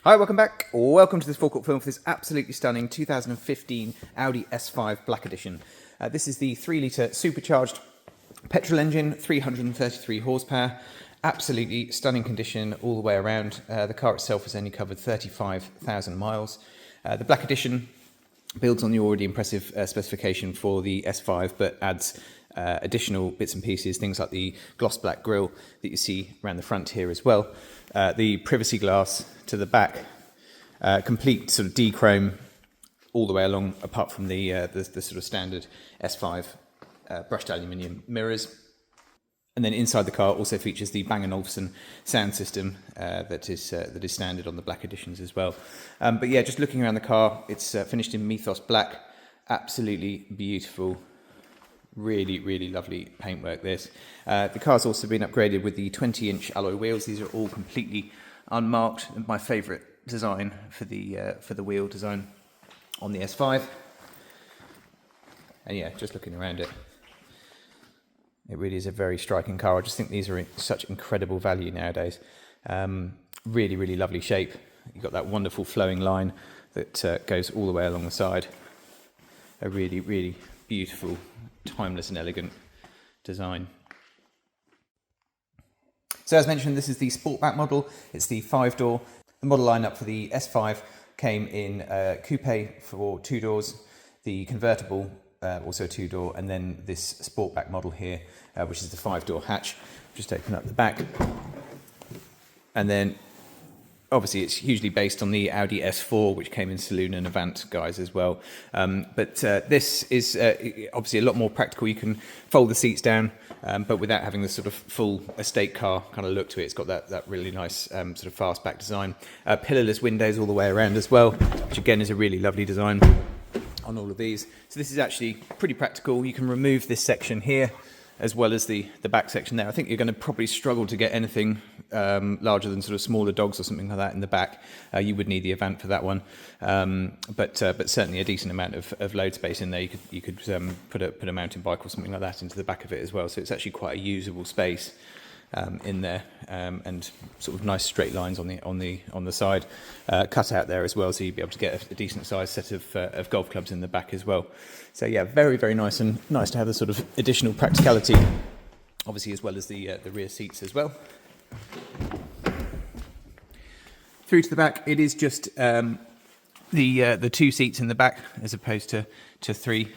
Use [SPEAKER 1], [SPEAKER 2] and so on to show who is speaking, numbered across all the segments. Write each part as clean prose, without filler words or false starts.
[SPEAKER 1] Hi, welcome back. Welcome to this Forecourt film for this absolutely stunning 2015 Audi S5 Black Edition. This is the 3-litre supercharged petrol engine, 333 horsepower. Absolutely stunning condition all the way around. The car itself has only covered 35,000 miles. The Black Edition builds on the already impressive specification for the S5, but adds additional bits and pieces, things like the gloss black grille that you see around the front here as well. The privacy glass to the back, complete sort of D-chrome all the way along, apart from the sort of standard S5 brushed aluminium mirrors. And then inside the car also features the Bang & Olufsen sound system that is standard on the Black Editions as well. But yeah, just looking around the car, it's finished in Mythos Black. Absolutely beautiful. Really, really lovely paintwork this. The car's also been upgraded with the 20-inch alloy wheels. These are all completely unmarked. My favourite design for the wheel design on the S5. And yeah, just looking around it, it really is a very striking car. I just think these are such incredible value nowadays. Really, really lovely shape. You've got that wonderful flowing line that goes all the way along the side. A really, really beautiful, timeless and elegant design. So as mentioned, this is the Sportback model. It's the 5-door. The model lineup for the S5 came in coupe for 2 doors, the convertible also 2-door, and then this Sportback model here, which is the 5-door hatch. Just open up the back, and then obviously it's hugely based on the Audi S4, which came in saloon and Avant guise as well. But this is obviously a lot more practical. You can fold the seats down, but without having the sort of full estate car kind of look to it. It's got that really nice sort of fastback design. Pillarless windows all the way around as well, which again is a really lovely design on all of these. So this is actually pretty practical. You can remove this section here as well as the back section there. I think you're going to probably struggle to get anything larger than sort of smaller dogs or something like that in the back. You would need the Avant for that one, but certainly a decent amount of load space in there. You could put a mountain bike or something like that into the back of it as well. So it's actually quite a usable space in there, and sort of nice straight lines on the side, cut out there as well, so you'd be able to get a decent sized set of golf clubs in the back as well. So yeah, very, very nice, and nice to have the sort of additional practicality, obviously, as well as the rear seats as well. Through to the back, it is just the 2 seats in the back as opposed to 3,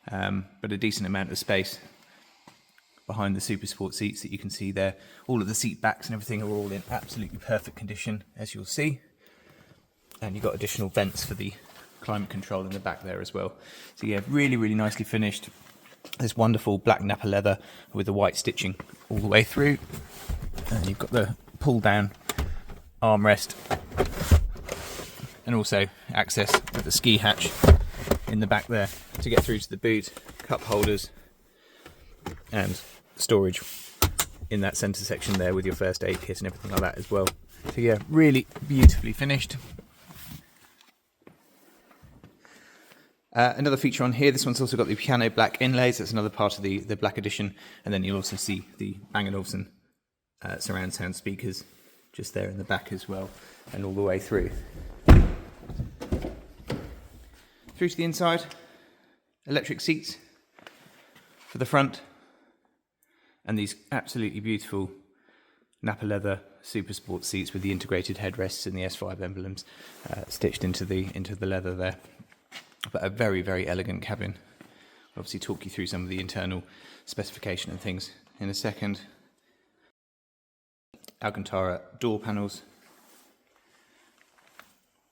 [SPEAKER 1] but a decent amount of space behind the Supersport seats that you can see there. All of the seat backs and everything are all in absolutely perfect condition, as you'll see. And you've got additional vents for the climate control in the back there as well. So yeah, really, really nicely finished. This wonderful black nappa leather with the white stitching all the way through. And you've got the pull down armrest, and also access with the ski hatch in the back there to get through to the boot, cup holders, and storage in that centre section there with your first aid kit and everything like that as well. So yeah, really beautifully finished. Another feature on here, this one's also got the piano black inlays. That's another part of the Black Edition. And then you'll also see the Bang & Olufsen surround sound speakers just there in the back as well, and all the way through. Through to the inside, electric seats for the front, and these absolutely beautiful nappa leather Supersport seats with the integrated headrests and the S5 emblems stitched into the leather there. But a very, very elegant cabin. I'll obviously talk you through some of the internal specification and things in a second. Alcantara door panels.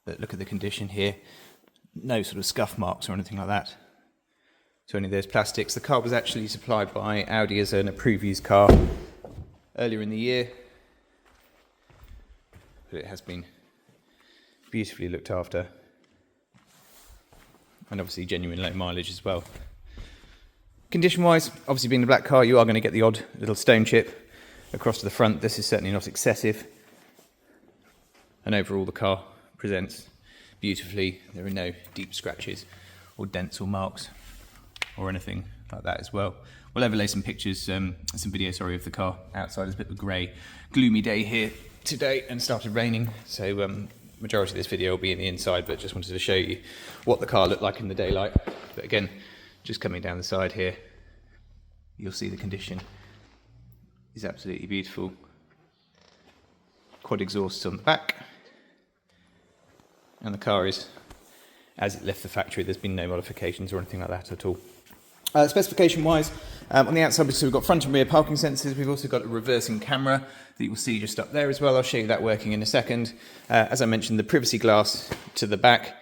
[SPEAKER 1] But look at the condition here. No sort of scuff marks or anything like that. So any of those plastics. The car was actually supplied by Audi as an approved used car earlier in the year, but it has been beautifully looked after, and obviously genuine low mileage as well. Condition wise, obviously being a black car, you are going to get the odd little stone chip across to the front. This is certainly not excessive, and overall the car presents beautifully. There are no deep scratches or dents or marks or anything like that as well. We'll overlay some pictures, some video, of the car outside. It's a bit of a grey, gloomy day here today, and started raining, so majority of this video will be in the inside, but just wanted to show you what the car looked like in the daylight. But again, just coming down the side here, you'll see the condition is absolutely beautiful. Quad exhausts on the back, and the car is as it left the factory. There's been no modifications or anything like that at all. Specification wise, on the outside we've got front and rear parking sensors. We've also got a reversing camera that you will see just up there as well. I'll show you that working in a second. As I mentioned, the privacy glass to the back.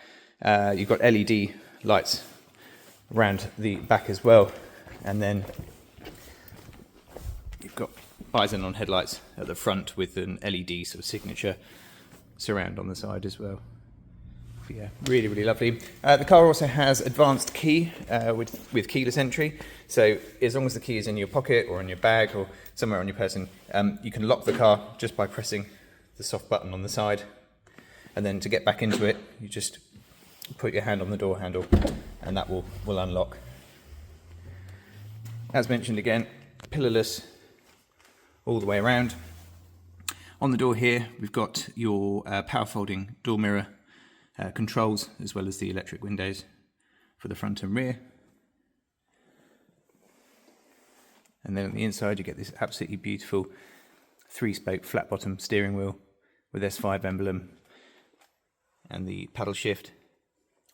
[SPEAKER 1] You've got LED lights around the back as well, and then you've got Bison headlights at the front with an LED sort of signature surround on the side as well. Yeah, really, really lovely. The car also has advanced key with keyless entry. So as long as the key is in your pocket or in your bag or somewhere on your person, you can lock the car just by pressing the soft button on the side. And then to get back into it, you just put your hand on the door handle and that will unlock. As mentioned again, pillarless all the way around. On the door here, we've got your power folding door mirror controls, as well as the electric windows for the front and rear. And then on the inside you get this absolutely beautiful 3-spoke flat bottom steering wheel with S5 emblem and the paddle shift,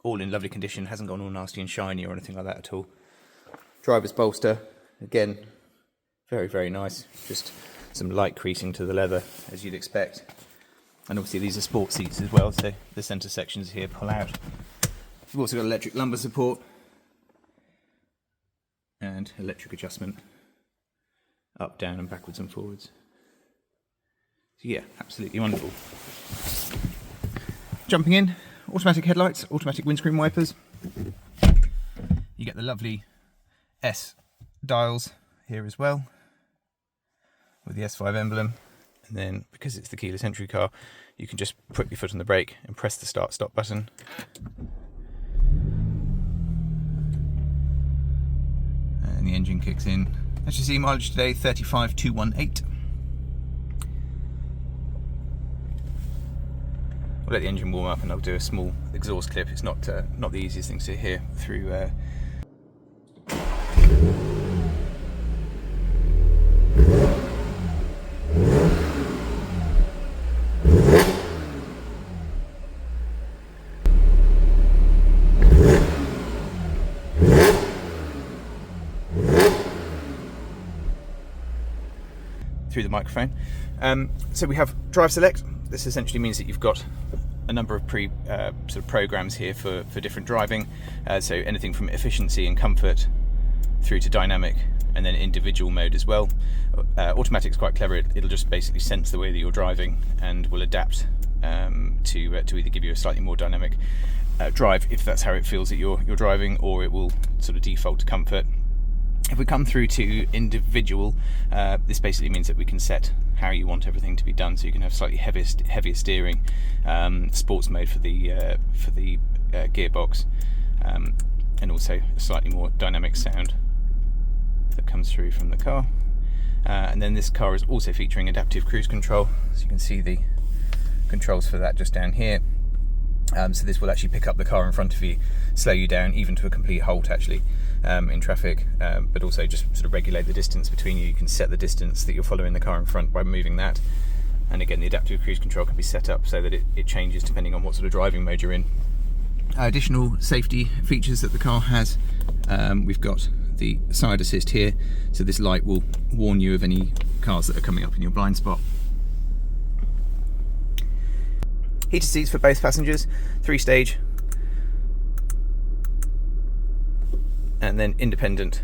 [SPEAKER 1] all in lovely condition, hasn't gone all nasty and shiny or anything like that at all. Driver's bolster, again, very, very nice, just some light creasing to the leather as you'd expect. And obviously these are sport seats as well, so the centre sections here pull out. We've also got electric lumbar support and electric adjustment up, down and backwards and forwards. So yeah, absolutely wonderful. Jumping in, automatic headlights, automatic windscreen wipers. You get the lovely S dials here as well with the S5 emblem. And then, because it's the keyless entry car, you can just put your foot on the brake and press the start-stop button. And the engine kicks in. As you see, mileage today, 35,218. We'll let the engine warm up and I'll do a small exhaust clip. It's not the easiest thing to hear through through the microphone. So we have Drive Select. This essentially means that you've got a number of sort of programs here for different driving. So anything from efficiency and comfort through to dynamic and then individual mode as well. Automatic is quite clever. It'll just basically sense the way that you're driving and will adapt to either give you a slightly more dynamic drive if that's how it feels that you're driving, or it will sort of default to comfort. If we come through to individual, this basically means that we can set how you want everything to be done. So you can have slightly heavier steering, sports mode for the gearbox, and also a slightly more dynamic sound that comes through from the car. And then this car is also featuring adaptive cruise control, so you can see the controls for that just down here. So this will actually pick up the car in front of you, slow you down even to a complete halt actually in traffic, but also just sort of regulate the distance between you. You can set the distance that you're following the car in front by moving that. And again, the adaptive cruise control can be set up so that it changes depending on what sort of driving mode you're in. Additional safety features that the car has, we've got the side assist here, so this light will warn you of any cars that are coming up in your blind spot. Heated seats for both passengers, 3-stage, and then independent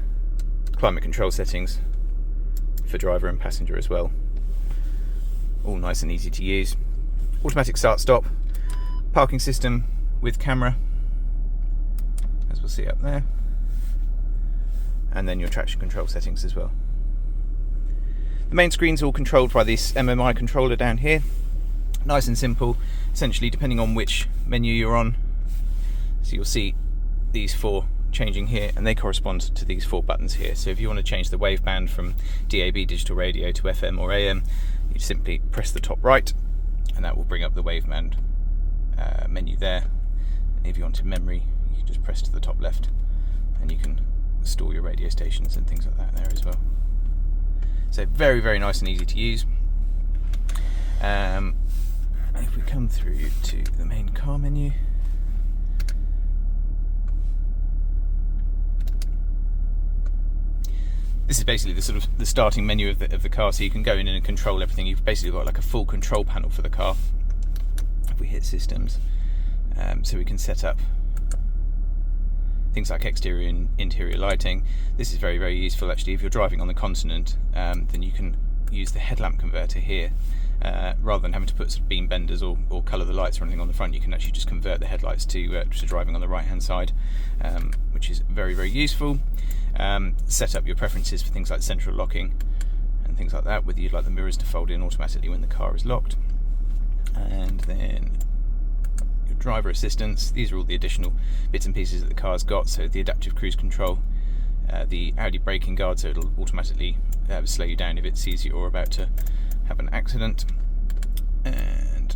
[SPEAKER 1] climate control settings for driver and passenger as well. All nice and easy to use. Automatic start-stop, parking system with camera, as we'll see up there, and then your traction control settings as well. The main screen's all controlled by this MMI controller down here. Nice and simple, essentially depending on which menu you're on. So you'll see these 4 changing here, and they correspond to these 4 buttons here. So if you want to change the waveband from DAB digital radio to FM or AM, you simply press the top right and that will bring up the waveband menu there. If you wanted memory, you can just press to the top left and you can store your radio stations and things like that there as well. So very, very nice and easy to use. If we come through to the main car menu, this is basically the sort of the starting menu of the car, so you can go in and control everything. You've basically got like a full control panel for the car. If we hit systems, so we can set up things like exterior and interior lighting. This is very, very useful actually. If you're driving on the continent, then you can use the headlamp converter here. Rather than having to put sort of beam benders or colour the lights or anything on the front, you can actually just convert the headlights to driving on the right hand side, which is very, very useful. Set up your preferences for things like central locking and things like that, whether you'd like the mirrors to fold in automatically when the car is locked. And then your driver assistance. These are all the additional bits and pieces that the car's got. So the adaptive cruise control, the Audi braking guard, so it'll automatically slow you down if it sees you're about to have an accident, and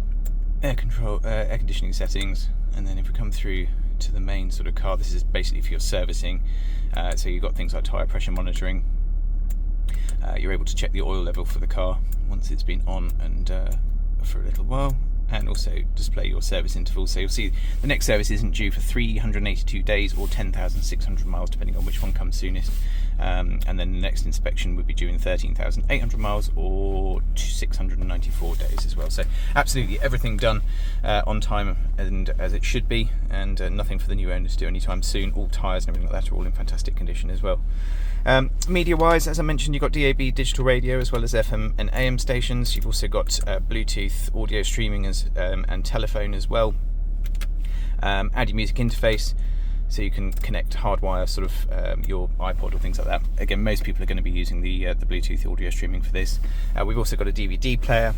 [SPEAKER 1] air conditioning settings. And then if we come through to the main sort of car, this is basically for your servicing. So you've got things like tyre pressure monitoring. You're able to check the oil level for the car once it's been on and for a little while, and also display your service intervals. So you'll see the next service isn't due for 382 days or 10,600 miles, depending on which one comes soonest. And then the next inspection would be due in 13,800 miles or 694 days as well. So absolutely everything done on time and as it should be, and nothing for the new owners to do anytime soon. All tyres and everything like that are all in fantastic condition as well. Media wise, as I mentioned, you've got DAB digital radio as well as FM and AM stations. You've also got Bluetooth audio streaming and telephone as well. Audi music interface, so you can connect hardwire sort of your iPod or things like that. Again, most people are going to be using the Bluetooth audio streaming for this. We've also got a DVD player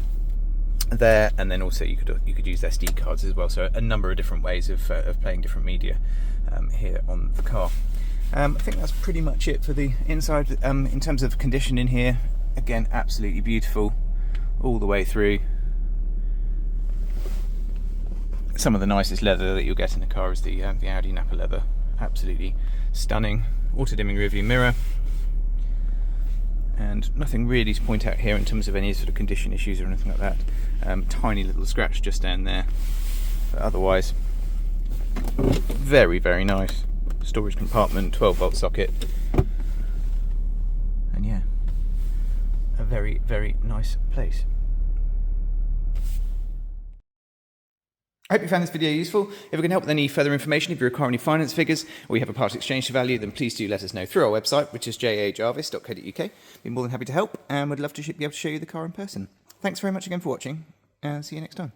[SPEAKER 1] there, and then also you could use SD cards as well. So a number of different ways of playing different media here on the car. I think that's pretty much it for the inside. In terms of condition in here, again, absolutely beautiful all the way through. Some of the nicest leather that you'll get in a car is the Audi nappa leather. Absolutely stunning. Auto dimming rearview mirror, and nothing really to point out here in terms of any sort of condition issues or anything like that. Tiny little scratch just down there, but otherwise very, very nice. Storage compartment, 12-volt socket, and yeah, a very, very nice place. I hope you found this video useful. If we can help with any further information, if you require any finance figures or you have a part exchange to value, then please do let us know through our website, which is jajarvis.co.uk. Be more than happy to help, and we'd love to be able to show you the car in person. Thanks very much again for watching, and see you next time.